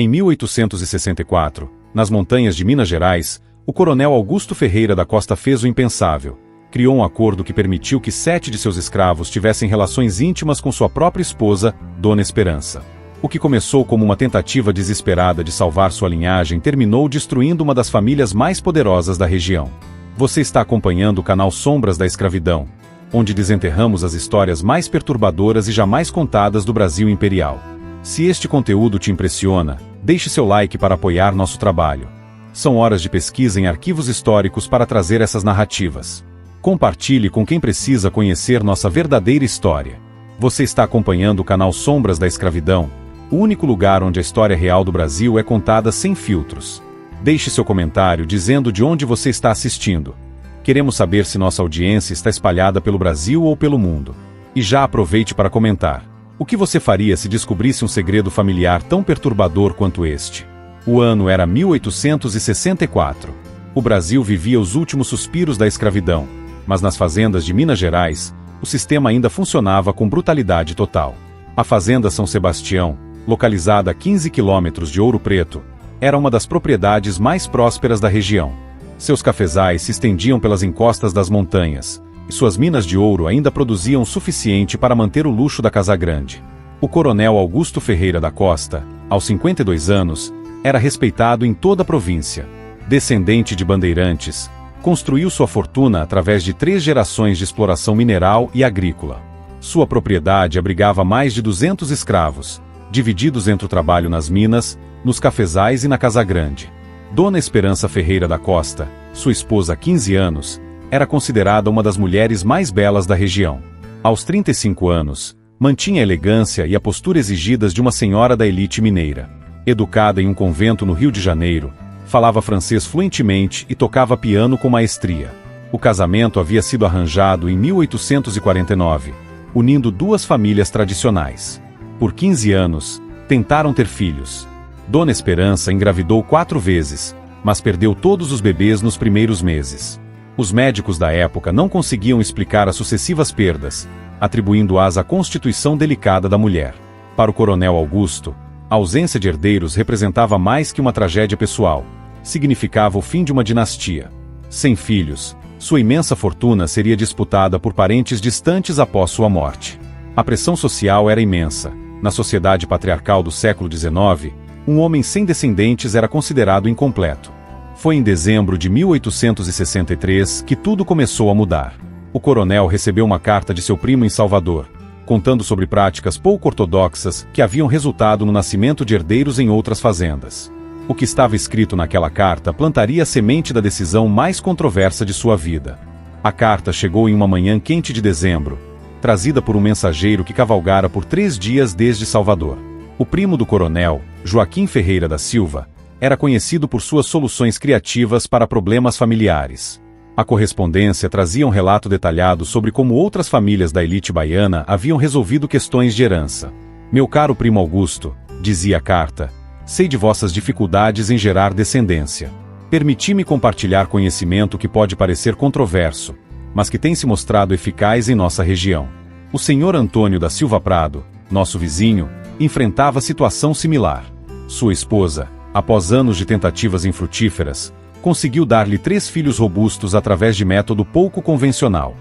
Em 1864, nas montanhas de Minas Gerais, o coronel Augusto Ferreira da Costa fez o impensável. Criou um acordo que permitiu que 7 de seus escravos tivessem relações íntimas com sua própria esposa, Dona Esperança. O que começou como uma tentativa desesperada de salvar sua linhagem terminou destruindo uma das famílias mais poderosas da região. Você está acompanhando o canal Sombras da Escravidão, onde desenterramos as histórias mais perturbadoras e jamais contadas do Brasil imperial. Se este conteúdo te impressiona, deixe seu like para apoiar nosso trabalho. São horas de pesquisa em arquivos históricos para trazer essas narrativas. Compartilhe com quem precisa conhecer nossa verdadeira história. Você está acompanhando o canal Sombras da Escravidão, o único lugar onde a história real do Brasil é contada sem filtros. Deixe seu comentário dizendo de onde você está assistindo. Queremos saber se nossa audiência está espalhada pelo Brasil ou pelo mundo. E já aproveite para comentar. O que você faria se descobrisse um segredo familiar tão perturbador quanto este? O ano era 1864. O Brasil vivia os últimos suspiros da escravidão, mas nas fazendas de Minas Gerais, o sistema ainda funcionava com brutalidade total. A Fazenda São Sebastião, localizada a 15 quilômetros de Ouro Preto, era uma das propriedades mais prósperas da região. Seus cafezais se estendiam pelas encostas das montanhas, e suas minas de ouro ainda produziam o suficiente para manter o luxo da Casa Grande. O coronel Augusto Ferreira da Costa, aos 52 anos, era respeitado em toda a província. Descendente de bandeirantes, construiu sua fortuna através de 3 gerações de exploração mineral e agrícola. Sua propriedade abrigava mais de 200 escravos, divididos entre o trabalho nas minas, nos cafezais e na Casa Grande. Dona Esperança Ferreira da Costa, sua esposa há 15 anos, era considerada uma das mulheres mais belas da região. Aos 35 anos, mantinha a elegância e a postura exigidas de uma senhora da elite mineira. Educada em um convento no Rio de Janeiro, falava francês fluentemente e tocava piano com maestria. O casamento havia sido arranjado em 1849, unindo 2 famílias tradicionais. Por 15 anos, tentaram ter filhos. Dona Esperança engravidou 4 vezes, mas perdeu todos os bebês nos primeiros meses. Os médicos da época não conseguiam explicar as sucessivas perdas, atribuindo-as à constituição delicada da mulher. Para o coronel Augusto, a ausência de herdeiros representava mais que uma tragédia pessoal. Significava o fim de uma dinastia. Sem filhos, sua imensa fortuna seria disputada por parentes distantes após sua morte. A pressão social era imensa. Na sociedade patriarcal do século XIX, um homem sem descendentes era considerado incompleto. Foi em dezembro de 1863 que tudo começou a mudar. O coronel recebeu uma carta de seu primo em Salvador, contando sobre práticas pouco ortodoxas que haviam resultado no nascimento de herdeiros em outras fazendas. O que estava escrito naquela carta plantaria a semente da decisão mais controversa de sua vida. A carta chegou em uma manhã quente de dezembro, trazida por um mensageiro que cavalgara por 3 dias desde Salvador. O primo do coronel, Joaquim Ferreira da Silva, era conhecido por suas soluções criativas para problemas familiares. A correspondência trazia um relato detalhado sobre como outras famílias da elite baiana haviam resolvido questões de herança. Meu caro primo Augusto, dizia a carta, sei de vossas dificuldades em gerar descendência. Permiti-me compartilhar conhecimento que pode parecer controverso, mas que tem se mostrado eficaz em nossa região. O senhor Antônio da Silva Prado, nosso vizinho, enfrentava situação similar. Sua esposa, após anos de tentativas infrutíferas, conseguiu dar-lhe 3 filhos robustos através de método pouco convencional.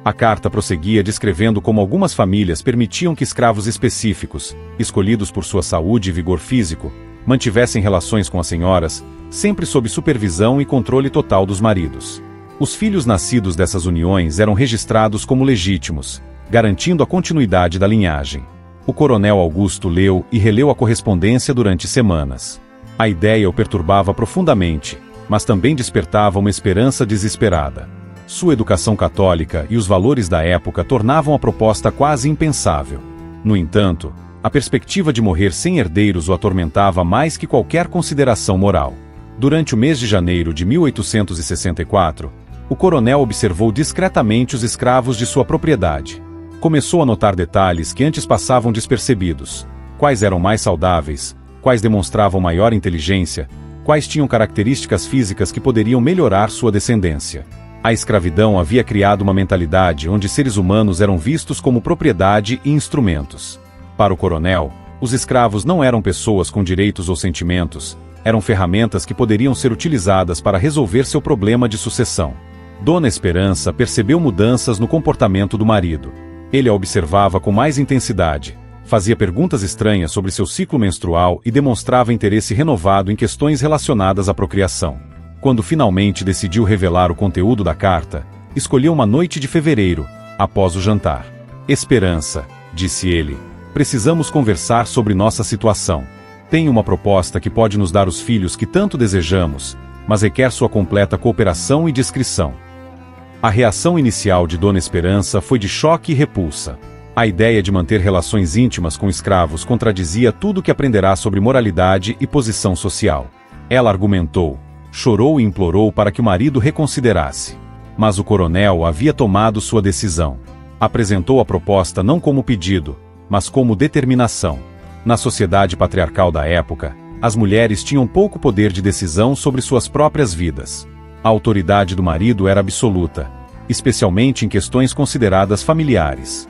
A carta prosseguia descrevendo como algumas famílias permitiam que escravos específicos, escolhidos por sua saúde e vigor físico, mantivessem relações com as senhoras, sempre sob supervisão e controle total dos maridos. Os filhos nascidos dessas uniões eram registrados como legítimos, garantindo a continuidade da linhagem. O coronel Augusto leu e releu a correspondência durante semanas. A ideia o perturbava profundamente, mas também despertava uma esperança desesperada. Sua educação católica e os valores da época tornavam a proposta quase impensável. No entanto, a perspectiva de morrer sem herdeiros o atormentava mais que qualquer consideração moral. Durante o mês de janeiro de 1864, o coronel observou discretamente os escravos de sua propriedade. Começou a notar detalhes que antes passavam despercebidos. Quais eram mais saudáveis, quais demonstravam maior inteligência, quais tinham características físicas que poderiam melhorar sua descendência. A escravidão havia criado uma mentalidade onde seres humanos eram vistos como propriedade e instrumentos. Para o coronel, Os escravos não eram pessoas com direitos ou sentimentos, eram ferramentas que poderiam ser utilizadas para resolver seu problema de sucessão. Dona Esperança percebeu mudanças no comportamento do marido. Ele a observava com mais intensidade, fazia perguntas estranhas sobre seu ciclo menstrual e demonstrava interesse renovado em questões relacionadas à procriação. Quando finalmente decidiu revelar o conteúdo da carta, escolheu uma noite de fevereiro, após o jantar. Esperança, disse ele, precisamos conversar sobre nossa situação. Tenho uma proposta que pode nos dar os filhos que tanto desejamos, mas requer sua completa cooperação e discrição. A reação inicial de Dona Esperança foi de choque e repulsa. A ideia de manter relações íntimas com escravos contradizia tudo o que aprenderá sobre moralidade e posição social. Ela argumentou, chorou e implorou para que o marido reconsiderasse. Mas o coronel havia tomado sua decisão. Apresentou a proposta não como pedido, mas como determinação. Na sociedade patriarcal da época, as mulheres tinham pouco poder de decisão sobre suas próprias vidas. A autoridade do marido era absoluta, especialmente em questões consideradas familiares.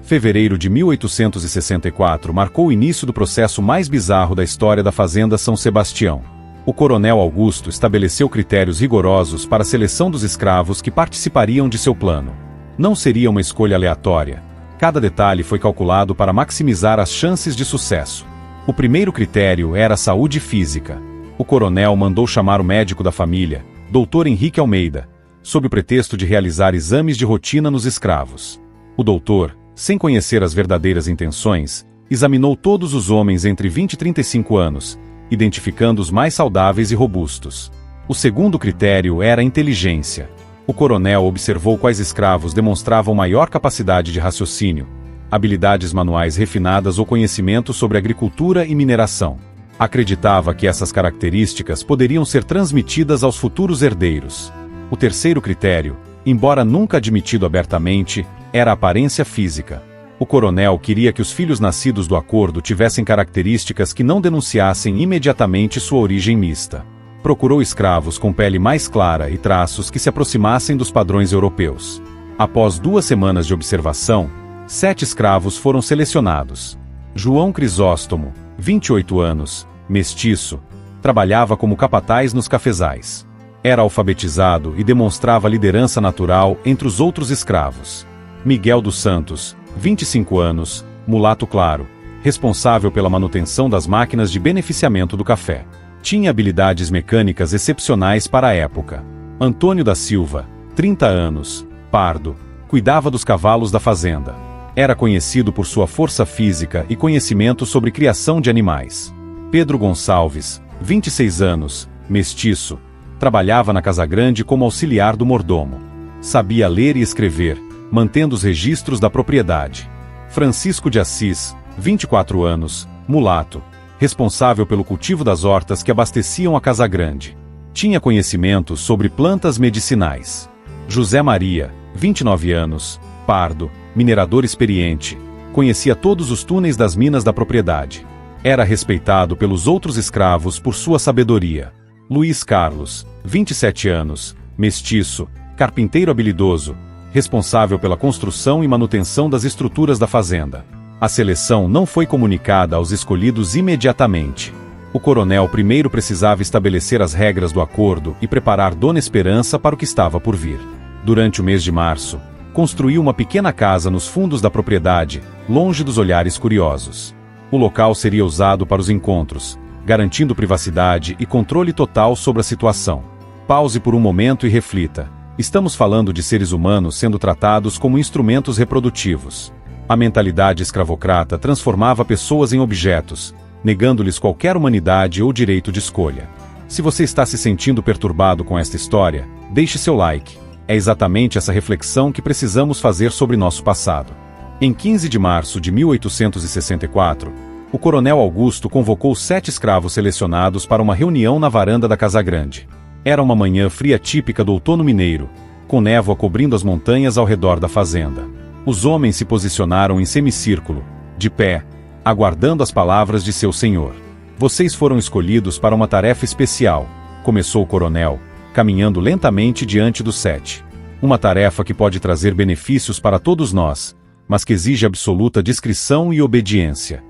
Fevereiro de 1864 marcou o início do processo mais bizarro da história da Fazenda São Sebastião. O coronel Augusto estabeleceu critérios rigorosos para a seleção dos escravos que participariam de seu plano. Não seria uma escolha aleatória. Cada detalhe foi calculado para maximizar as chances de sucesso. O primeiro critério era a saúde física. O coronel mandou chamar o médico da família, Dr. Henrique Almeida, sob o pretexto de realizar exames de rotina nos escravos. O doutor, sem conhecer as verdadeiras intenções, examinou todos os homens entre 20 e 35 anos, identificando os mais saudáveis e robustos. O segundo critério era a inteligência. O coronel observou quais escravos demonstravam maior capacidade de raciocínio, habilidades manuais refinadas ou conhecimento sobre agricultura e mineração. Acreditava que essas características poderiam ser transmitidas aos futuros herdeiros. O terceiro critério, embora nunca admitido abertamente, era a aparência física. O coronel queria que os filhos nascidos do acordo tivessem características que não denunciassem imediatamente sua origem mista. Procurou escravos com pele mais clara e traços que se aproximassem dos padrões europeus. Após 2 semanas de observação, 7 escravos foram selecionados. João Crisóstomo, 28 anos, mestiço, trabalhava como capataz nos cafezais. Era alfabetizado e demonstrava liderança natural entre os outros escravos. Miguel dos Santos, 25 anos, mulato claro, responsável pela manutenção das máquinas de beneficiamento do café. Tinha habilidades mecânicas excepcionais para a época. Antônio da Silva, 30 anos, pardo, cuidava dos cavalos da fazenda. Era conhecido por sua força física e conhecimento sobre criação de animais. Pedro Gonçalves, 26 anos, mestiço, trabalhava na Casa Grande como auxiliar do mordomo. Sabia ler e escrever, mantendo os registros da propriedade. Francisco de Assis, 24 anos, mulato, responsável pelo cultivo das hortas que abasteciam a Casa Grande. Tinha conhecimentos sobre plantas medicinais. José Maria, 29 anos, pardo, minerador experiente, conhecia todos os túneis das minas da propriedade. Era respeitado pelos outros escravos por sua sabedoria. Luiz Carlos, 27 anos, mestiço, carpinteiro habilidoso, responsável pela construção e manutenção das estruturas da fazenda. A seleção não foi comunicada aos escolhidos imediatamente. O coronel primeiro precisava estabelecer as regras do acordo e preparar Dona Esperança para o que estava por vir. Durante o mês de março, construiu uma pequena casa nos fundos da propriedade, longe dos olhares curiosos. O local seria usado para os encontros, garantindo privacidade e controle total sobre a situação. Pause por um momento e reflita. Estamos falando de seres humanos sendo tratados como instrumentos reprodutivos. A mentalidade escravocrata transformava pessoas em objetos, negando-lhes qualquer humanidade ou direito de escolha. Se você está se sentindo perturbado com esta história, deixe seu like. É exatamente essa reflexão que precisamos fazer sobre nosso passado. Em 15 de março de 1864, o coronel Augusto convocou 7 escravos selecionados para uma reunião na varanda da Casa Grande. Era uma manhã fria típica do outono mineiro, com névoa cobrindo as montanhas ao redor da fazenda. Os homens se posicionaram em semicírculo, de pé, aguardando as palavras de seu senhor. Vocês foram escolhidos para uma tarefa especial, começou o coronel, caminhando lentamente diante dos 7. Uma tarefa que pode trazer benefícios para todos nós, mas que exige absoluta discrição e obediência.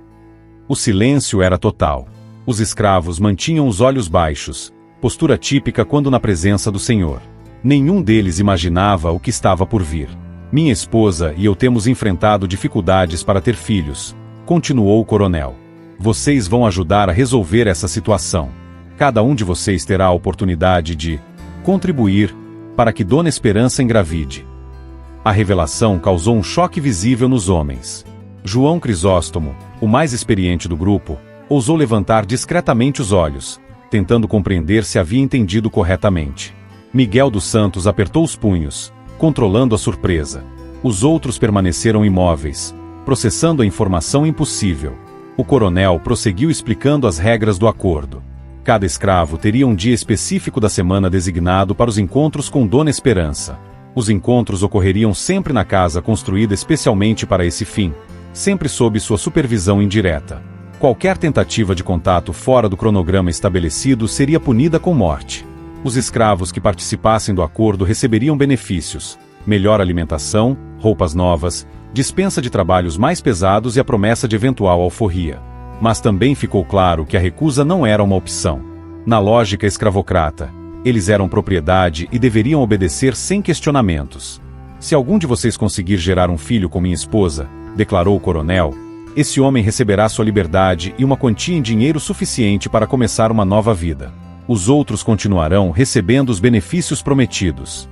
O silêncio era total. Os escravos mantinham os olhos baixos, postura típica quando na presença do Senhor. Nenhum deles imaginava o que estava por vir. Minha esposa e eu temos enfrentado dificuldades para ter filhos, continuou o coronel. Vocês vão ajudar a resolver essa situação. Cada um de vocês terá a oportunidade de contribuir para que Dona Esperança engravide. A revelação causou um choque visível nos homens. João Crisóstomo, o mais experiente do grupo, ousou levantar discretamente os olhos, tentando compreender se havia entendido corretamente. Miguel dos Santos apertou os punhos, controlando a surpresa. Os outros permaneceram imóveis, processando a informação impossível. O coronel prosseguiu explicando as regras do acordo. Cada escravo teria um dia específico da semana designado para os encontros com Dona Esperança. Os encontros ocorreriam sempre na casa construída especialmente para esse fim, sempre sob sua supervisão indireta. Qualquer tentativa de contato fora do cronograma estabelecido seria punida com morte. Os escravos que participassem do acordo receberiam benefícios, melhor alimentação, roupas novas, dispensa de trabalhos mais pesados e a promessa de eventual alforria. Mas também ficou claro que a recusa não era uma opção. Na lógica escravocrata, eles eram propriedade e deveriam obedecer sem questionamentos. Se algum de vocês conseguir gerar um filho com minha esposa, declarou o coronel, esse homem receberá sua liberdade e uma quantia em dinheiro suficiente para começar uma nova vida. Os outros continuarão recebendo os benefícios prometidos.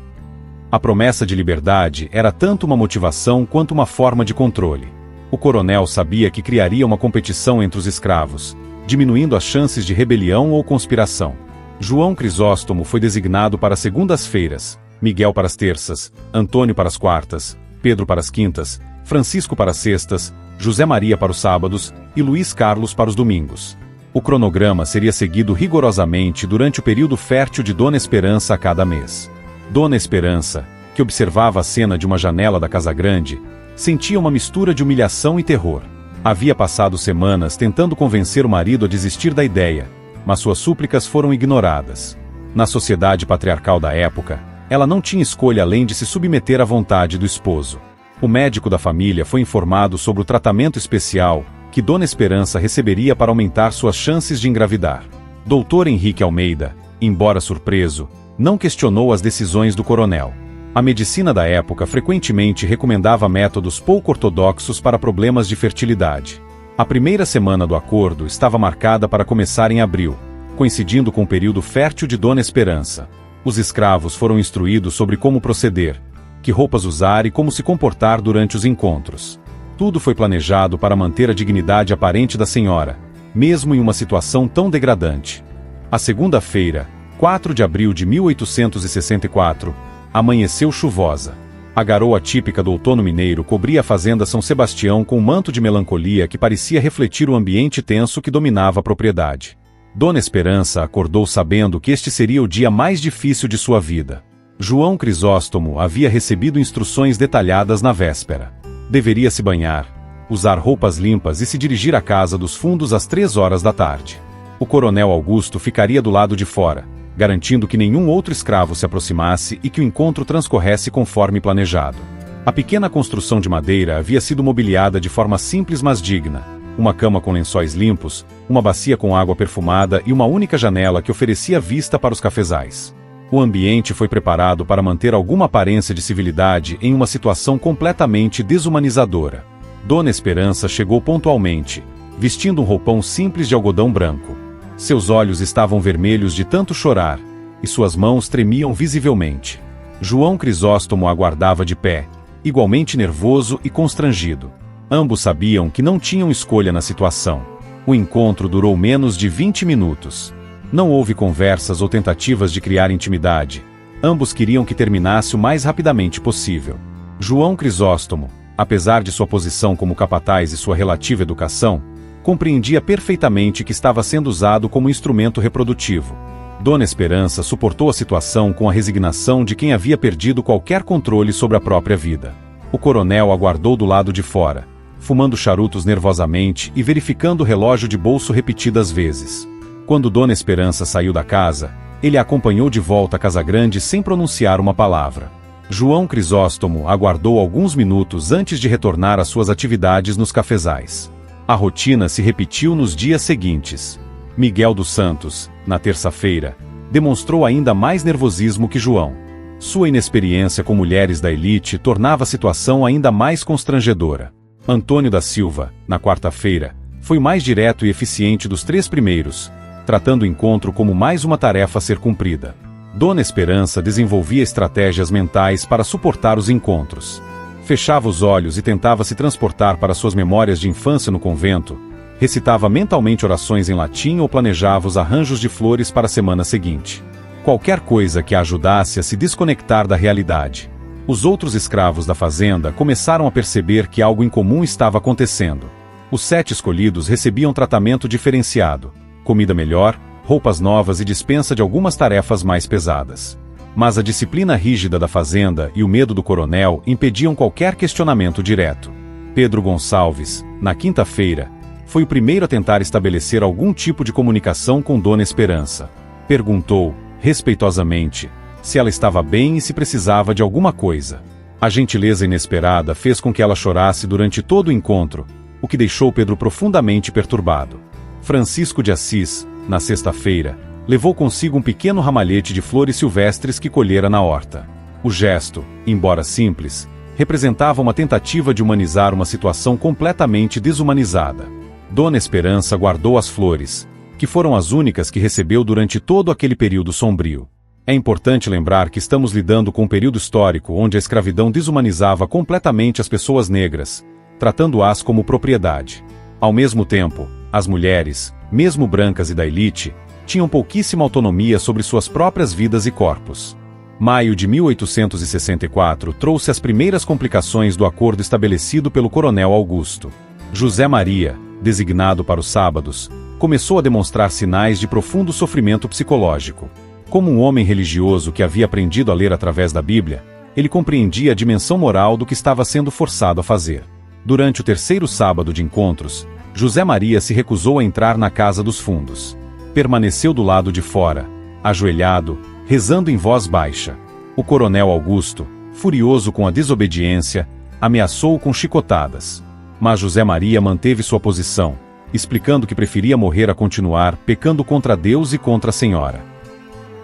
A promessa de liberdade era tanto uma motivação quanto uma forma de controle. O coronel sabia que criaria uma competição entre os escravos, diminuindo as chances de rebelião ou conspiração. João Crisóstomo foi designado para segundas-feiras, Miguel para as terças, Antônio para as quartas, Pedro para as quintas, Francisco para as sextas, José Maria para os sábados e Luiz Carlos para os domingos. O cronograma seria seguido rigorosamente durante o período fértil de Dona Esperança a cada mês. Dona Esperança, que observava a cena de uma janela da casa grande, sentia uma mistura de humilhação e terror. Havia passado semanas tentando convencer o marido a desistir da ideia, mas suas súplicas foram ignoradas. Na sociedade patriarcal da época, ela não tinha escolha além de se submeter à vontade do esposo. O médico da família foi informado sobre o tratamento especial que Dona Esperança receberia para aumentar suas chances de engravidar. Dr. Henrique Almeida, embora surpreso, não questionou as decisões do coronel. A medicina da época frequentemente recomendava métodos pouco ortodoxos para problemas de fertilidade. A primeira semana do acordo estava marcada para começar em abril, coincidindo com o período fértil de Dona Esperança. Os escravos foram instruídos sobre como proceder, que roupas usar e como se comportar durante os encontros. Tudo foi planejado para manter a dignidade aparente da senhora, mesmo em uma situação tão degradante. A segunda-feira, 4 de abril de 1864, amanheceu chuvosa. A garoa típica do outono mineiro cobria a fazenda São Sebastião com um manto de melancolia que parecia refletir o ambiente tenso que dominava a propriedade. Dona Esperança acordou sabendo que este seria o dia mais difícil de sua vida. João Crisóstomo havia recebido instruções detalhadas na véspera. Deveria se banhar, usar roupas limpas e se dirigir à casa dos fundos às 3 horas da tarde. O coronel Augusto ficaria do lado de fora, garantindo que nenhum outro escravo se aproximasse e que o encontro transcorresse conforme planejado. A pequena construção de madeira havia sido mobiliada de forma simples mas digna. Uma cama com lençóis limpos, uma bacia com água perfumada e uma única janela que oferecia vista para os cafezais. O ambiente foi preparado para manter alguma aparência de civilidade em uma situação completamente desumanizadora. Dona Esperança chegou pontualmente, vestindo um roupão simples de algodão branco. Seus olhos estavam vermelhos de tanto chorar, e suas mãos tremiam visivelmente. João Crisóstomo aguardava de pé, igualmente nervoso e constrangido. Ambos sabiam que não tinham escolha na situação. O encontro durou menos de 20 minutos. Não houve conversas ou tentativas de criar intimidade. Ambos queriam que terminasse o mais rapidamente possível. João Crisóstomo, apesar de sua posição como capataz e sua relativa educação, compreendia perfeitamente que estava sendo usado como instrumento reprodutivo. Dona Esperança suportou a situação com a resignação de quem havia perdido qualquer controle sobre a própria vida. O coronel aguardou do lado de fora, fumando charutos nervosamente e verificando o relógio de bolso repetidas vezes. Quando Dona Esperança saiu da casa, ele a acompanhou de volta à Casa Grande sem pronunciar uma palavra. João Crisóstomo aguardou alguns minutos antes de retornar às suas atividades nos cafezais. A rotina se repetiu nos dias seguintes. Miguel dos Santos, na terça-feira, demonstrou ainda mais nervosismo que João. Sua inexperiência com mulheres da elite tornava a situação ainda mais constrangedora. Antônio da Silva, na quarta-feira, foi o mais direto e eficiente dos três primeiros, tratando o encontro como mais uma tarefa a ser cumprida. Dona Esperança desenvolvia estratégias mentais para suportar os encontros. Fechava os olhos e tentava se transportar para suas memórias de infância no convento, recitava mentalmente orações em latim ou planejava os arranjos de flores para a semana seguinte. Qualquer coisa que a ajudasse a se desconectar da realidade. Os outros escravos da fazenda começaram a perceber que algo incomum estava acontecendo. Os 7 escolhidos recebiam tratamento diferenciado, comida melhor, roupas novas e dispensa de algumas tarefas mais pesadas. Mas a disciplina rígida da fazenda e o medo do coronel impediam qualquer questionamento direto. Pedro Gonçalves, na quinta-feira, foi o primeiro a tentar estabelecer algum tipo de comunicação com Dona Esperança. Perguntou, respeitosamente, se ela estava bem e se precisava de alguma coisa. A gentileza inesperada fez com que ela chorasse durante todo o encontro, o que deixou Pedro profundamente perturbado. Francisco de Assis, na sexta-feira, levou consigo um pequeno ramalhete de flores silvestres que colhera na horta. O gesto, embora simples, representava uma tentativa de humanizar uma situação completamente desumanizada. Dona Esperança guardou as flores, que foram as únicas que recebeu durante todo aquele período sombrio. É importante lembrar que estamos lidando com um período histórico onde a escravidão desumanizava completamente as pessoas negras, tratando-as como propriedade. Ao mesmo tempo, as mulheres, mesmo brancas e da elite, tinham pouquíssima autonomia sobre suas próprias vidas e corpos. Maio de 1864 trouxe as primeiras complicações do acordo estabelecido pelo coronel Augusto. José Maria, designado para os sábados, começou a demonstrar sinais de profundo sofrimento psicológico. Como um homem religioso que havia aprendido a ler através da Bíblia, ele compreendia a dimensão moral do que estava sendo forçado a fazer. Durante o terceiro sábado de encontros, José Maria se recusou a entrar na casa dos fundos. Permaneceu do lado de fora, ajoelhado, rezando em voz baixa. O coronel Augusto, furioso com a desobediência, ameaçou-o com chicotadas. Mas José Maria manteve sua posição, explicando que preferia morrer a continuar pecando contra Deus e contra a senhora.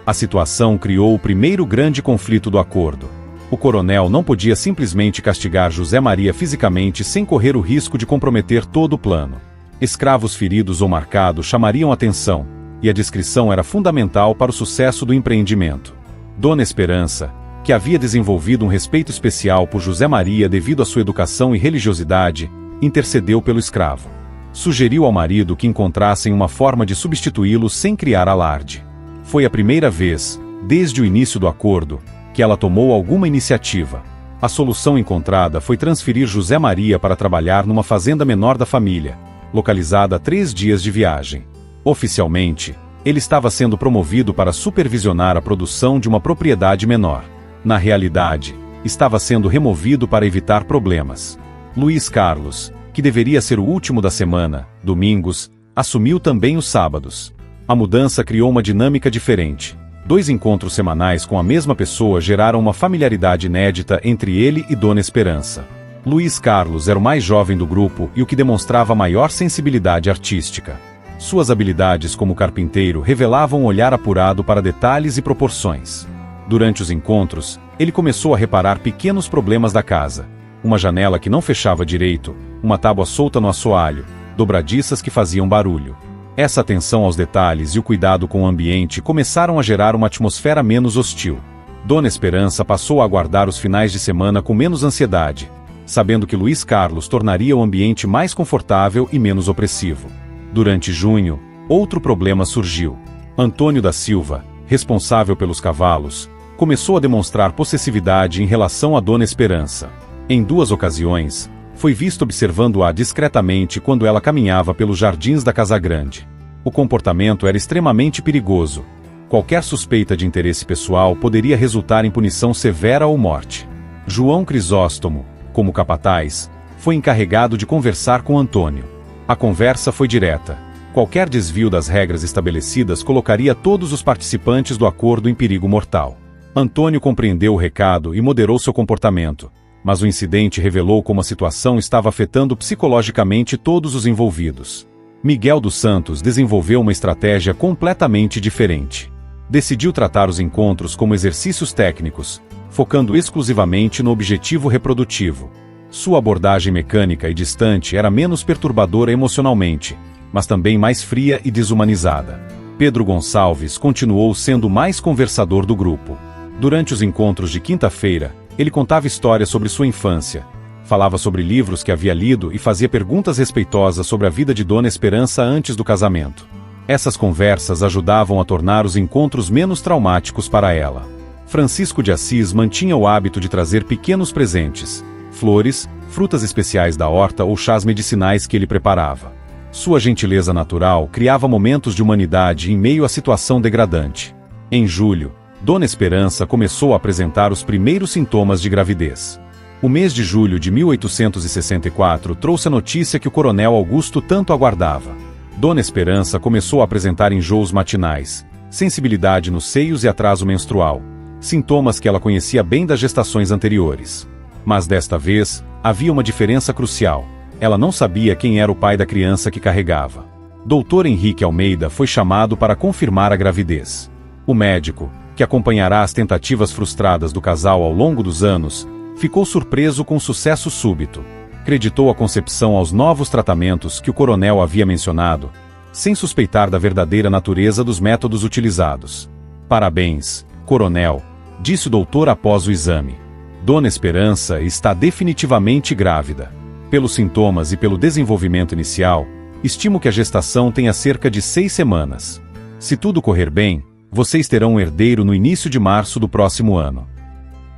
A situação criou o primeiro grande conflito do acordo. O coronel não podia simplesmente castigar José Maria fisicamente sem correr o risco de comprometer todo o plano. Escravos feridos ou marcados chamariam atenção, e a discrição era fundamental para o sucesso do empreendimento. Dona Esperança, que havia desenvolvido um respeito especial por José Maria devido à sua educação e religiosidade, intercedeu pelo escravo. Sugeriu ao marido que encontrassem uma forma de substituí-lo sem criar alarde. Foi a primeira vez, desde o início do acordo, que ela tomou alguma iniciativa. A solução encontrada foi transferir José Maria para trabalhar numa fazenda menor da família, localizada a 3 dias de viagem. Oficialmente, ele estava sendo promovido para supervisionar a produção de uma propriedade menor. Na realidade, estava sendo removido para evitar problemas. Luiz Carlos, que deveria ser o último da semana, domingos, assumiu também os sábados. A mudança criou uma dinâmica diferente. 2 encontros semanais com a mesma pessoa geraram uma familiaridade inédita entre ele e Dona Esperança. Luiz Carlos era o mais jovem do grupo e o que demonstrava maior sensibilidade artística. Suas habilidades como carpinteiro revelavam um olhar apurado para detalhes e proporções. Durante os encontros, ele começou a reparar pequenos problemas da casa. Uma janela que não fechava direito, uma tábua solta no assoalho, dobradiças que faziam barulho. Essa atenção aos detalhes e o cuidado com o ambiente começaram a gerar uma atmosfera menos hostil. Dona Esperança passou a aguardar os finais de semana com menos ansiedade, sabendo que Luiz Carlos tornaria o ambiente mais confortável e menos opressivo. Durante junho, outro problema surgiu. Antônio da Silva, responsável pelos cavalos, começou a demonstrar possessividade em relação a Dona Esperança. Em 2 ocasiões, foi visto observando-a discretamente quando ela caminhava pelos jardins da Casa Grande. O comportamento era extremamente perigoso. Qualquer suspeita de interesse pessoal poderia resultar em punição severa ou morte. João Crisóstomo, como capataz, foi encarregado de conversar com Antônio. A conversa foi direta. Qualquer desvio das regras estabelecidas colocaria todos os participantes do acordo em perigo mortal. Antônio compreendeu o recado e moderou seu comportamento, mas o incidente revelou como a situação estava afetando psicologicamente todos os envolvidos. Miguel dos Santos desenvolveu uma estratégia completamente diferente. Decidiu tratar os encontros como exercícios técnicos, focando exclusivamente no objetivo reprodutivo. Sua abordagem mecânica e distante era menos perturbadora emocionalmente, mas também mais fria e desumanizada. Pedro Gonçalves continuou sendo o mais conversador do grupo. Durante os encontros de quinta-feira, ele contava histórias sobre sua infância, falava sobre livros que havia lido e fazia perguntas respeitosas sobre a vida de Dona Esperança antes do casamento. Essas conversas ajudavam a tornar os encontros menos traumáticos para ela. Francisco de Assis mantinha o hábito de trazer pequenos presentes, flores, frutas especiais da horta ou chás medicinais que ele preparava. Sua gentileza natural criava momentos de humanidade em meio à situação degradante. Em julho, Dona Esperança começou a apresentar os primeiros sintomas de gravidez. O mês de julho de 1864 trouxe a notícia que o coronel Augusto tanto aguardava. Dona Esperança começou a apresentar enjoos matinais, sensibilidade nos seios e atraso menstrual, sintomas que ela conhecia bem das gestações anteriores. Mas desta vez, havia uma diferença crucial. Ela não sabia quem era o pai da criança que carregava. Dr. Henrique Almeida foi chamado para confirmar a gravidez. O médico, que acompanhará as tentativas frustradas do casal ao longo dos anos, ficou surpreso com o sucesso súbito. Creditou a concepção aos novos tratamentos que o coronel havia mencionado, sem suspeitar da verdadeira natureza dos métodos utilizados. Parabéns, coronel, disse o doutor após o exame. Dona Esperança está definitivamente grávida. Pelos sintomas e pelo desenvolvimento inicial, estimo que a gestação tenha cerca de 6 semanas. Se tudo correr bem, vocês terão um herdeiro no início de março do próximo ano.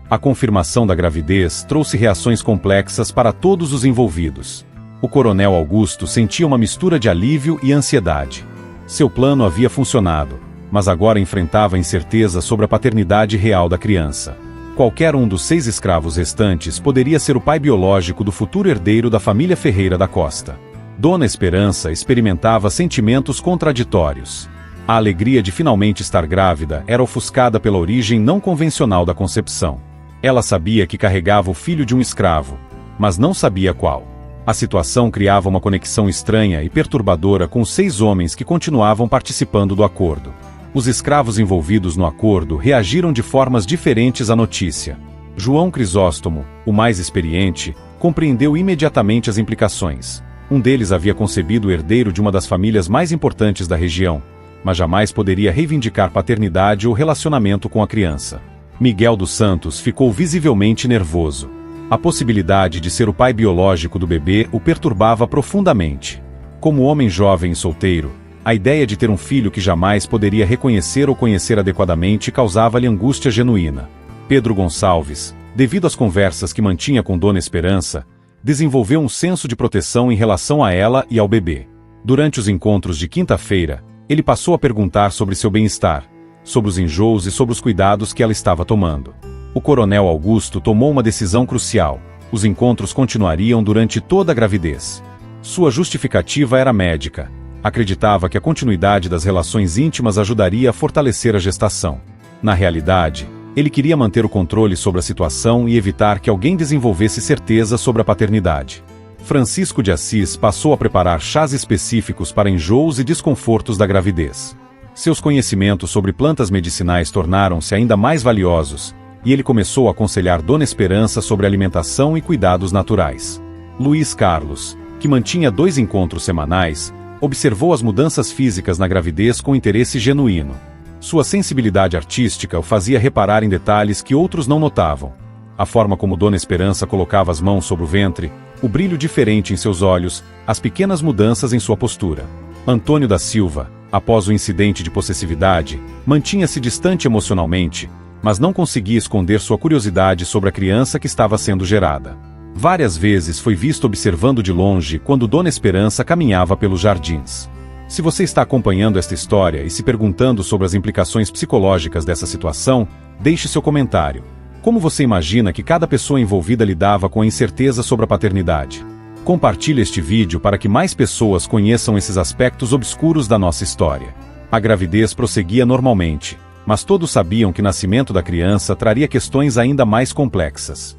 A confirmação da gravidez trouxe reações complexas para todos os envolvidos. O coronel Augusto sentia uma mistura de alívio e ansiedade. Seu plano havia funcionado, mas agora enfrentava a incerteza sobre a paternidade real da criança. Qualquer um dos 6 escravos restantes poderia ser o pai biológico do futuro herdeiro da família Ferreira da Costa. Dona Esperança experimentava sentimentos contraditórios. A alegria de finalmente estar grávida era ofuscada pela origem não convencional da concepção. Ela sabia que carregava o filho de um escravo, mas não sabia qual. A situação criava uma conexão estranha e perturbadora com os 6 homens que continuavam participando do acordo. Os escravos envolvidos no acordo reagiram de formas diferentes à notícia. João Crisóstomo, o mais experiente, compreendeu imediatamente as implicações. Um deles havia concebido o herdeiro de uma das famílias mais importantes da região, mas jamais poderia reivindicar paternidade ou relacionamento com a criança. Miguel dos Santos ficou visivelmente nervoso. A possibilidade de ser o pai biológico do bebê o perturbava profundamente. Como homem jovem e solteiro, a ideia de ter um filho que jamais poderia reconhecer ou conhecer adequadamente causava-lhe angústia genuína. Pedro Gonçalves, devido às conversas que mantinha com Dona Esperança, desenvolveu um senso de proteção em relação a ela e ao bebê. Durante os encontros de quinta-feira, ele passou a perguntar sobre seu bem-estar, sobre os enjoos e sobre os cuidados que ela estava tomando. O coronel Augusto tomou uma decisão crucial. Os encontros continuariam durante toda a gravidez. Sua justificativa era médica. Acreditava que a continuidade das relações íntimas ajudaria a fortalecer a gestação. Na realidade, ele queria manter o controle sobre a situação e evitar que alguém desenvolvesse certeza sobre a paternidade. Francisco de Assis passou a preparar chás específicos para enjoos e desconfortos da gravidez. Seus conhecimentos sobre plantas medicinais tornaram-se ainda mais valiosos, e ele começou a aconselhar Dona Esperança sobre alimentação e cuidados naturais. Luiz Carlos, que mantinha 2 encontros semanais, observou as mudanças físicas na gravidez com interesse genuíno. Sua sensibilidade artística o fazia reparar em detalhes que outros não notavam. A forma como Dona Esperança colocava as mãos sobre o ventre, o brilho diferente em seus olhos, as pequenas mudanças em sua postura. Antônio da Silva, após o incidente de possessividade, mantinha-se distante emocionalmente, mas não conseguia esconder sua curiosidade sobre a criança que estava sendo gerada. Várias vezes foi visto observando de longe quando Dona Esperança caminhava pelos jardins. Se você está acompanhando esta história e se perguntando sobre as implicações psicológicas dessa situação, deixe seu comentário. Como você imagina que cada pessoa envolvida lidava com a incerteza sobre a paternidade? Compartilhe este vídeo para que mais pessoas conheçam esses aspectos obscuros da nossa história. A gravidez prosseguia normalmente, mas todos sabiam que o nascimento da criança traria questões ainda mais complexas.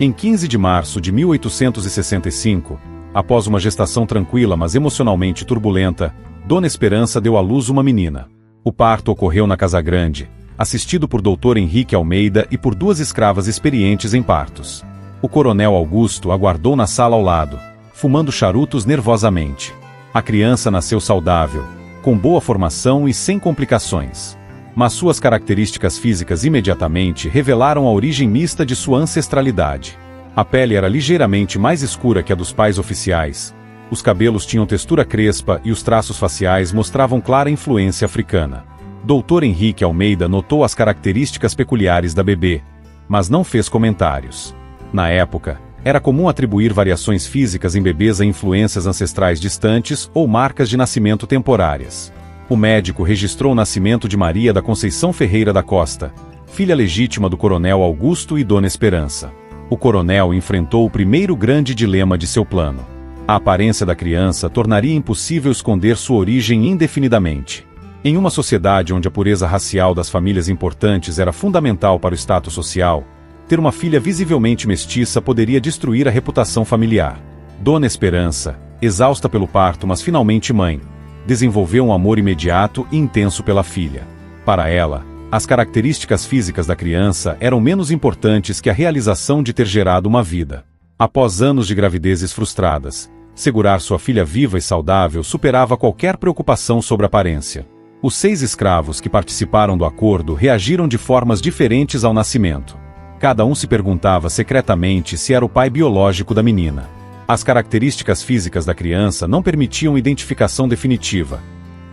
Em 15 de março de 1865, após uma gestação tranquila mas emocionalmente turbulenta, Dona Esperança deu à luz uma menina. O parto ocorreu na Casa Grande, assistido por Dr. Henrique Almeida e por 2 escravas experientes em partos. O coronel Augusto aguardou na sala ao lado, fumando charutos nervosamente. A criança nasceu saudável, com boa formação e sem complicações. Mas suas características físicas imediatamente revelaram a origem mista de sua ancestralidade. A pele era ligeiramente mais escura que a dos pais oficiais, os cabelos tinham textura crespa e os traços faciais mostravam clara influência africana. Dr. Henrique Almeida notou as características peculiares da bebê, mas não fez comentários. Na época, era comum atribuir variações físicas em bebês a influências ancestrais distantes ou marcas de nascimento temporárias. O médico registrou o nascimento de Maria da Conceição Ferreira da Costa, filha legítima do coronel Augusto e Dona Esperança. O coronel enfrentou o primeiro grande dilema de seu plano. A aparência da criança tornaria impossível esconder sua origem indefinidamente. Em uma sociedade onde a pureza racial das famílias importantes era fundamental para o status social, ter uma filha visivelmente mestiça poderia destruir a reputação familiar. Dona Esperança, exausta pelo parto mas finalmente mãe, desenvolveu um amor imediato e intenso pela filha. Para ela, as características físicas da criança eram menos importantes que a realização de ter gerado uma vida. Após anos de gravidezes frustradas, segurar sua filha viva e saudável superava qualquer preocupação sobre a aparência. Os 6 escravos que participaram do acordo reagiram de formas diferentes ao nascimento. Cada um se perguntava secretamente se era o pai biológico da menina. As características físicas da criança não permitiam identificação definitiva.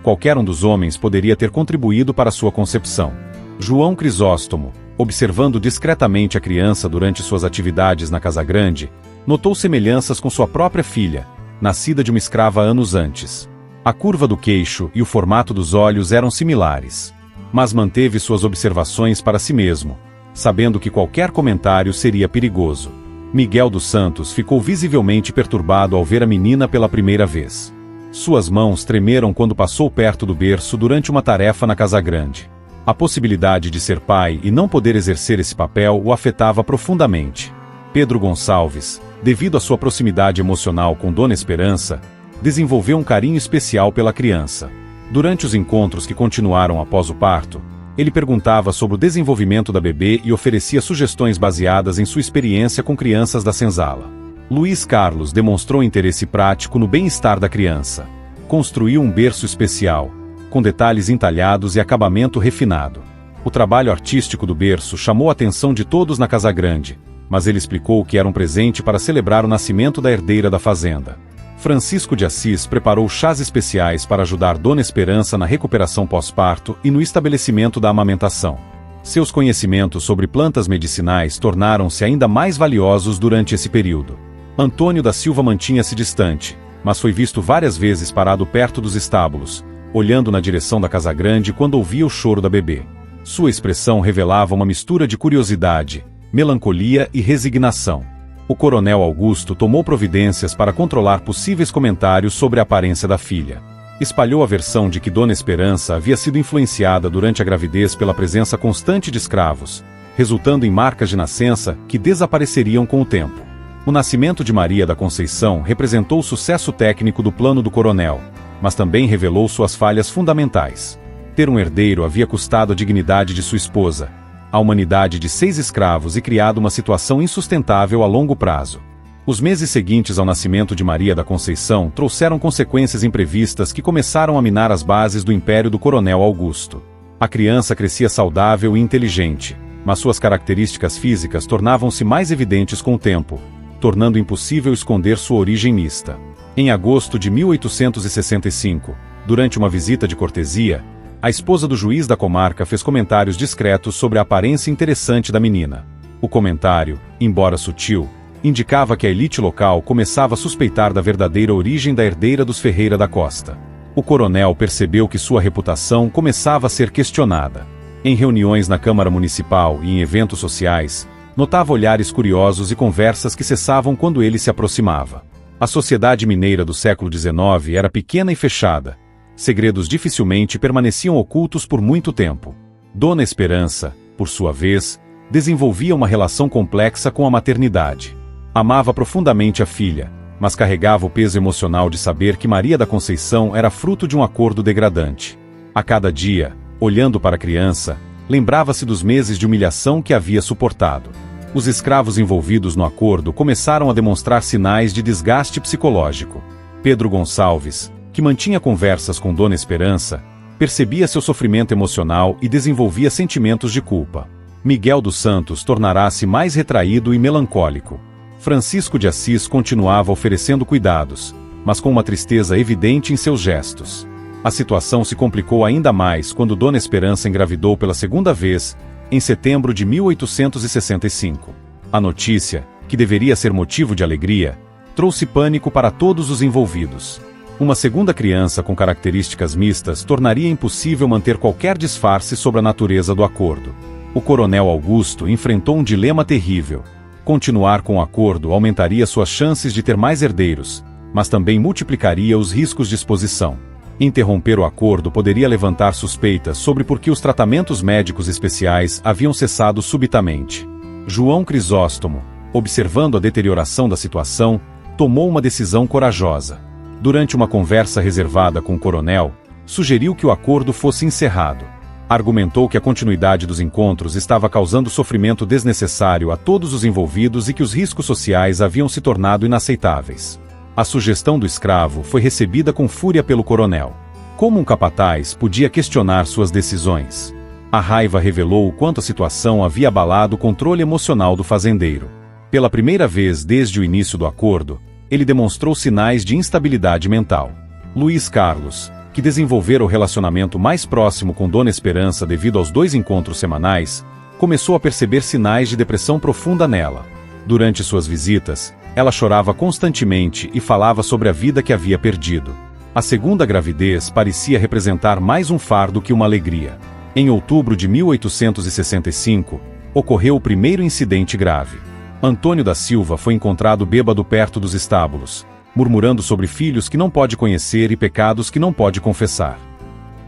Qualquer um dos homens poderia ter contribuído para sua concepção. João Crisóstomo, observando discretamente a criança durante suas atividades na Casa Grande, notou semelhanças com sua própria filha, nascida de uma escrava anos antes. A curva do queixo e o formato dos olhos eram similares. Mas manteve suas observações para si mesmo, sabendo que qualquer comentário seria perigoso. Miguel dos Santos ficou visivelmente perturbado ao ver a menina pela primeira vez. Suas mãos tremeram quando passou perto do berço durante uma tarefa na Casa Grande. A possibilidade de ser pai e não poder exercer esse papel o afetava profundamente. Pedro Gonçalves, devido à sua proximidade emocional com Dona Esperança, desenvolveu um carinho especial pela criança. Durante os encontros que continuaram após o parto, ele perguntava sobre o desenvolvimento da bebê e oferecia sugestões baseadas em sua experiência com crianças da senzala. Luiz Carlos demonstrou interesse prático no bem-estar da criança. Construiu um berço especial, com detalhes entalhados e acabamento refinado. O trabalho artístico do berço chamou a atenção de todos na Casa Grande, mas ele explicou que era um presente para celebrar o nascimento da herdeira da fazenda. Francisco de Assis preparou chás especiais para ajudar Dona Esperança na recuperação pós-parto e no estabelecimento da amamentação. Seus conhecimentos sobre plantas medicinais tornaram-se ainda mais valiosos durante esse período. Antônio da Silva mantinha-se distante, mas foi visto várias vezes parado perto dos estábulos, olhando na direção da Casa Grande quando ouvia o choro da bebê. Sua expressão revelava uma mistura de curiosidade, melancolia e resignação. O coronel Augusto tomou providências para controlar possíveis comentários sobre a aparência da filha. Espalhou a versão de que Dona Esperança havia sido influenciada durante a gravidez pela presença constante de escravos, resultando em marcas de nascença que desapareceriam com o tempo. O nascimento de Maria da Conceição representou o sucesso técnico do plano do coronel, mas também revelou suas falhas fundamentais. Ter um herdeiro havia custado a dignidade de sua esposa, a humanidade de 6 escravos e criado uma situação insustentável a longo prazo. Os meses seguintes ao nascimento de Maria da Conceição trouxeram consequências imprevistas que começaram a minar as bases do império do coronel Augusto. A criança crescia saudável e inteligente, mas suas características físicas tornavam-se mais evidentes com o tempo, tornando impossível esconder sua origem mista. Em agosto de 1865, durante uma visita de cortesia, a esposa do juiz da comarca fez comentários discretos sobre a aparência interessante da menina. O comentário, embora sutil, indicava que a elite local começava a suspeitar da verdadeira origem da herdeira dos Ferreira da Costa. O coronel percebeu que sua reputação começava a ser questionada. Em reuniões na Câmara Municipal e em eventos sociais, notava olhares curiosos e conversas que cessavam quando ele se aproximava. A sociedade mineira do século XIX era pequena e fechada. Segredos dificilmente permaneciam ocultos por muito tempo. Dona Esperança, por sua vez, desenvolvia uma relação complexa com a maternidade. Amava profundamente a filha, mas carregava o peso emocional de saber que Maria da Conceição era fruto de um acordo degradante. A cada dia, olhando para a criança, lembrava-se dos meses de humilhação que havia suportado. Os escravos envolvidos no acordo começaram a demonstrar sinais de desgaste psicológico. Pedro Gonçalves, que mantinha conversas com Dona Esperança, percebia seu sofrimento emocional e desenvolvia sentimentos de culpa. Miguel dos Santos tornara-se mais retraído e melancólico. Francisco de Assis continuava oferecendo cuidados, mas com uma tristeza evidente em seus gestos. A situação se complicou ainda mais quando Dona Esperança engravidou pela segunda vez, em setembro de 1865. A notícia, que deveria ser motivo de alegria, trouxe pânico para todos os envolvidos. Uma segunda criança com características mistas tornaria impossível manter qualquer disfarce sobre a natureza do acordo. O coronel Augusto enfrentou um dilema terrível. Continuar com o acordo aumentaria suas chances de ter mais herdeiros, mas também multiplicaria os riscos de exposição. Interromper o acordo poderia levantar suspeitas sobre por que os tratamentos médicos especiais haviam cessado subitamente. João Crisóstomo, observando a deterioração da situação, tomou uma decisão corajosa. Durante uma conversa reservada com o coronel, sugeriu que o acordo fosse encerrado. Argumentou que a continuidade dos encontros estava causando sofrimento desnecessário a todos os envolvidos e que os riscos sociais haviam se tornado inaceitáveis. A sugestão do escravo foi recebida com fúria pelo coronel. Como um capataz podia questionar suas decisões? A raiva revelou o quanto a situação havia abalado o controle emocional do fazendeiro. Pela primeira vez desde o início do acordo, ele demonstrou sinais de instabilidade mental. Luiz Carlos, que desenvolvera o relacionamento mais próximo com Dona Esperança devido aos 2 encontros semanais, começou a perceber sinais de depressão profunda nela. Durante suas visitas, ela chorava constantemente e falava sobre a vida que havia perdido. A segunda gravidez parecia representar mais um fardo que uma alegria. Em outubro de 1865, ocorreu o primeiro incidente grave. Antônio da Silva foi encontrado bêbado perto dos estábulos, murmurando sobre filhos que não pode conhecer e pecados que não pode confessar.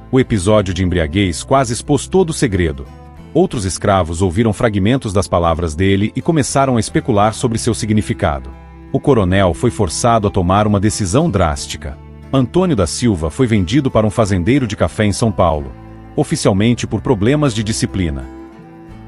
O episódio de embriaguez quase expôs todo o segredo. Outros escravos ouviram fragmentos das palavras dele e começaram a especular sobre seu significado. O coronel foi forçado a tomar uma decisão drástica. Antônio da Silva foi vendido para um fazendeiro de café em São Paulo, oficialmente por problemas de disciplina.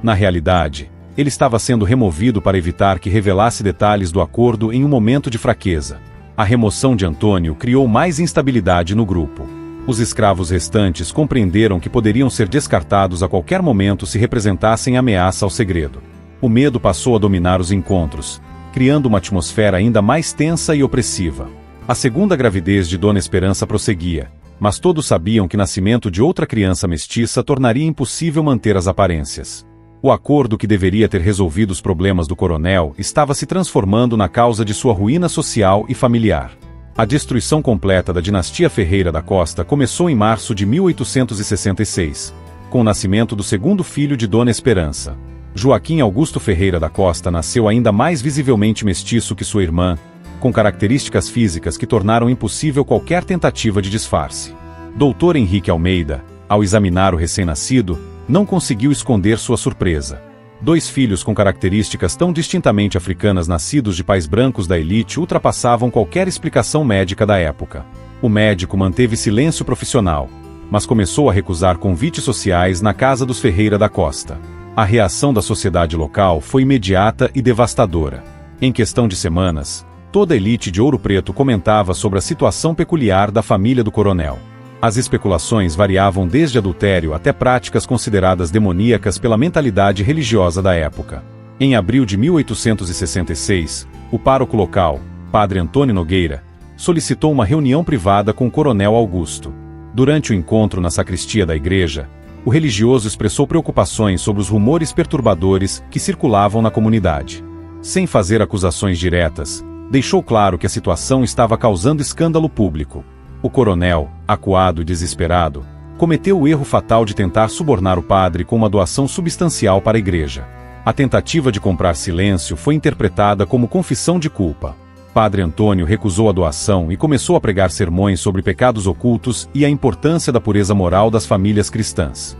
Na realidade, ele estava sendo removido para evitar que revelasse detalhes do acordo em um momento de fraqueza. A remoção de Antônio criou mais instabilidade no grupo. Os escravos restantes compreenderam que poderiam ser descartados a qualquer momento se representassem ameaça ao segredo. O medo passou a dominar os encontros, criando uma atmosfera ainda mais tensa e opressiva. A segunda gravidez de Dona Esperança prosseguia, mas todos sabiam que o nascimento de outra criança mestiça tornaria impossível manter as aparências. O acordo que deveria ter resolvido os problemas do coronel estava se transformando na causa de sua ruína social e familiar. A destruição completa da dinastia Ferreira da Costa começou em março de 1866, com o nascimento do segundo filho de Dona Esperança. Joaquim Augusto Ferreira da Costa nasceu ainda mais visivelmente mestiço que sua irmã, com características físicas que tornaram impossível qualquer tentativa de disfarce. Dr. Henrique Almeida, ao examinar o recém-nascido, não conseguiu esconder sua surpresa. 2 filhos com características tão distintamente africanas nascidos de pais brancos da elite ultrapassavam qualquer explicação médica da época. O médico manteve silêncio profissional, mas começou a recusar convites sociais na casa dos Ferreira da Costa. A reação da sociedade local foi imediata e devastadora. Em questão de semanas, toda a elite de Ouro Preto comentava sobre a situação peculiar da família do coronel. As especulações variavam desde adultério até práticas consideradas demoníacas pela mentalidade religiosa da época. Em abril de 1866, o pároco local, Padre Antônio Nogueira, solicitou uma reunião privada com o coronel Augusto. Durante o encontro na sacristia da igreja, o religioso expressou preocupações sobre os rumores perturbadores que circulavam na comunidade. Sem fazer acusações diretas, deixou claro que a situação estava causando escândalo público. O coronel, acuado e desesperado, cometeu o erro fatal de tentar subornar o padre com uma doação substancial para a igreja. A tentativa de comprar silêncio foi interpretada como confissão de culpa. Padre Antônio recusou a doação e começou a pregar sermões sobre pecados ocultos e a importância da pureza moral das famílias cristãs.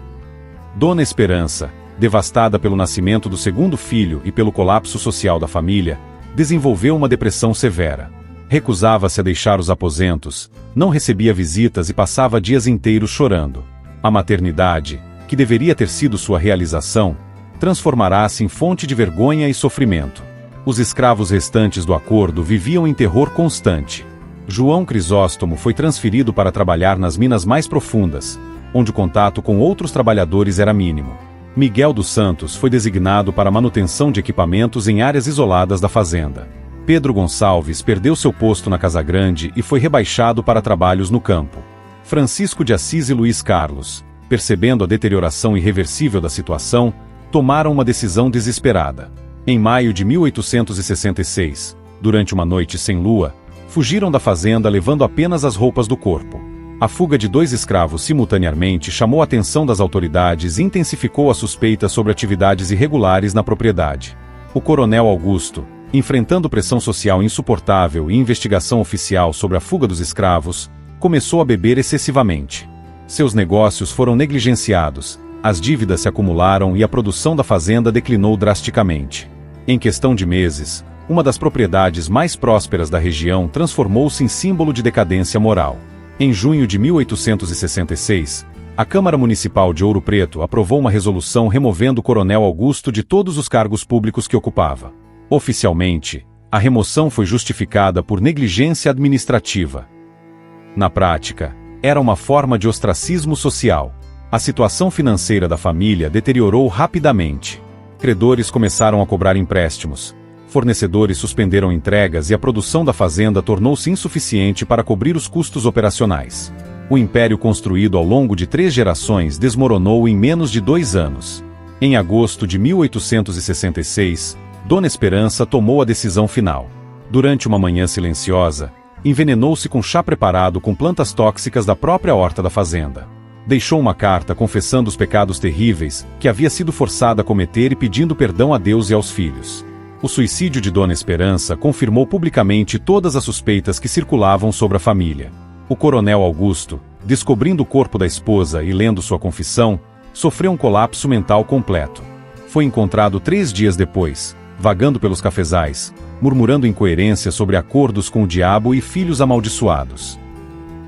Dona Esperança, devastada pelo nascimento do segundo filho e pelo colapso social da família, desenvolveu uma depressão severa. Recusava-se a deixar os aposentos, não recebia visitas e passava dias inteiros chorando. A maternidade, que deveria ter sido sua realização, transformará-se em fonte de vergonha e sofrimento. Os escravos restantes do acordo viviam em terror constante. João Crisóstomo foi transferido para trabalhar nas minas mais profundas, onde o contato com outros trabalhadores era mínimo. Miguel dos Santos foi designado para a manutenção de equipamentos em áreas isoladas da fazenda. Pedro Gonçalves perdeu seu posto na Casa Grande e foi rebaixado para trabalhos no campo. Francisco de Assis e Luiz Carlos, percebendo a deterioração irreversível da situação, tomaram uma decisão desesperada. Em maio de 1866, durante uma noite sem lua, fugiram da fazenda levando apenas as roupas do corpo. A fuga de 2 escravos simultaneamente chamou a atenção das autoridades e intensificou as suspeitas sobre atividades irregulares na propriedade. O coronel Augusto, enfrentando pressão social insuportável e investigação oficial sobre a fuga dos escravos, começou a beber excessivamente. Seus negócios foram negligenciados, as dívidas se acumularam e a produção da fazenda declinou drasticamente. Em questão de meses, uma das propriedades mais prósperas da região transformou-se em símbolo de decadência moral. Em junho de 1866, a Câmara Municipal de Ouro Preto aprovou uma resolução removendo o coronel Augusto de todos os cargos públicos que ocupava. Oficialmente, a remoção foi justificada por negligência administrativa. Na prática, era uma forma de ostracismo social. A situação financeira da família deteriorou rapidamente. Credores começaram a cobrar empréstimos. Fornecedores suspenderam entregas e a produção da fazenda tornou-se insuficiente para cobrir os custos operacionais. O império construído ao longo de 3 gerações desmoronou em menos de 2 anos. Em agosto de 1866, Dona Esperança tomou a decisão final. Durante uma manhã silenciosa, envenenou-se com chá preparado com plantas tóxicas da própria horta da fazenda. Deixou uma carta confessando os pecados terríveis que havia sido forçada a cometer e pedindo perdão a Deus e aos filhos. O suicídio de Dona Esperança confirmou publicamente todas as suspeitas que circulavam sobre a família. O coronel Augusto, descobrindo o corpo da esposa e lendo sua confissão, sofreu um colapso mental completo. Foi encontrado 3 dias depois, vagando pelos cafezais, murmurando incoerências sobre acordos com o diabo e filhos amaldiçoados.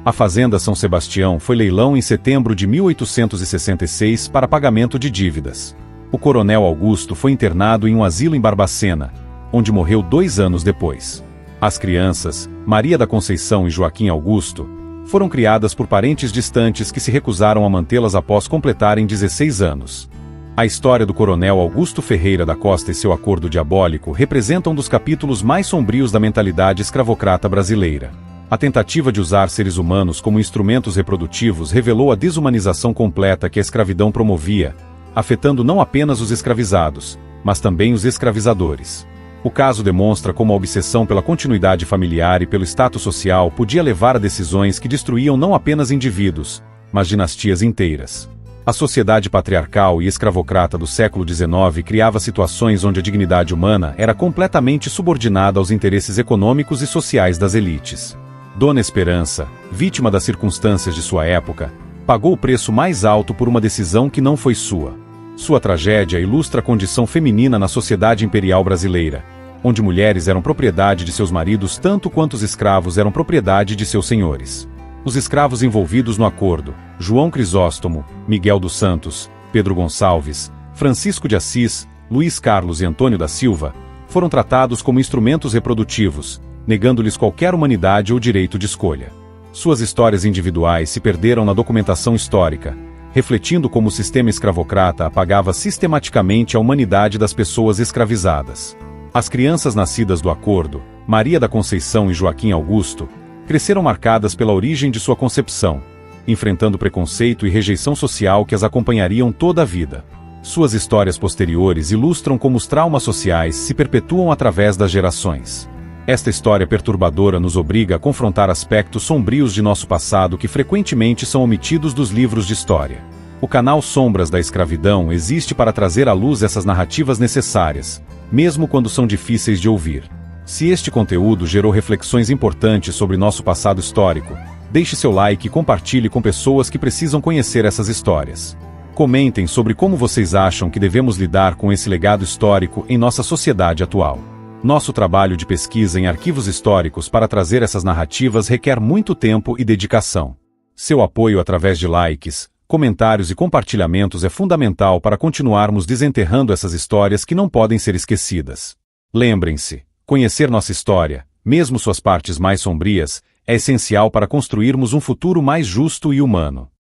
A Fazenda São Sebastião foi leilão em setembro de 1866 para pagamento de dívidas. O coronel Augusto foi internado em um asilo em Barbacena, onde morreu 2 anos depois. As crianças, Maria da Conceição e Joaquim Augusto, foram criadas por parentes distantes que se recusaram a mantê-las após completarem 16 anos. A história do coronel Augusto Ferreira da Costa e seu acordo diabólico representa um dos capítulos mais sombrios da mentalidade escravocrata brasileira. A tentativa de usar seres humanos como instrumentos reprodutivos revelou a desumanização completa que a escravidão promovia, afetando não apenas os escravizados, mas também os escravizadores. O caso demonstra como a obsessão pela continuidade familiar e pelo status social podia levar a decisões que destruíam não apenas indivíduos, mas dinastias inteiras. A sociedade patriarcal e escravocrata do século XIX criava situações onde a dignidade humana era completamente subordinada aos interesses econômicos e sociais das elites. Dona Esperança, vítima das circunstâncias de sua época, pagou o preço mais alto por uma decisão que não foi sua. Sua tragédia ilustra a condição feminina na sociedade imperial brasileira, onde mulheres eram propriedade de seus maridos tanto quanto os escravos eram propriedade de seus senhores. Os escravos envolvidos no acordo, João Crisóstomo, Miguel dos Santos, Pedro Gonçalves, Francisco de Assis, Luiz Carlos e Antônio da Silva, foram tratados como instrumentos reprodutivos, negando-lhes qualquer humanidade ou direito de escolha. Suas histórias individuais se perderam na documentação histórica, refletindo como o sistema escravocrata apagava sistematicamente a humanidade das pessoas escravizadas. As crianças nascidas do acordo, Maria da Conceição e Joaquim Augusto, cresceram marcadas pela origem de sua concepção, enfrentando preconceito e rejeição social que as acompanhariam toda a vida. Suas histórias posteriores ilustram como os traumas sociais se perpetuam através das gerações. Esta história perturbadora nos obriga a confrontar aspectos sombrios de nosso passado que frequentemente são omitidos dos livros de história. O canal Sombras da Escravidão existe para trazer à luz essas narrativas necessárias, mesmo quando são difíceis de ouvir. Se este conteúdo gerou reflexões importantes sobre nosso passado histórico, deixe seu like e compartilhe com pessoas que precisam conhecer essas histórias. Comentem sobre como vocês acham que devemos lidar com esse legado histórico em nossa sociedade atual. Nosso trabalho de pesquisa em arquivos históricos para trazer essas narrativas requer muito tempo e dedicação. Seu apoio através de likes, comentários e compartilhamentos é fundamental para continuarmos desenterrando essas histórias que não podem ser esquecidas. Lembrem-se, conhecer nossa história, mesmo suas partes mais sombrias, é essencial para construirmos um futuro mais justo e humano.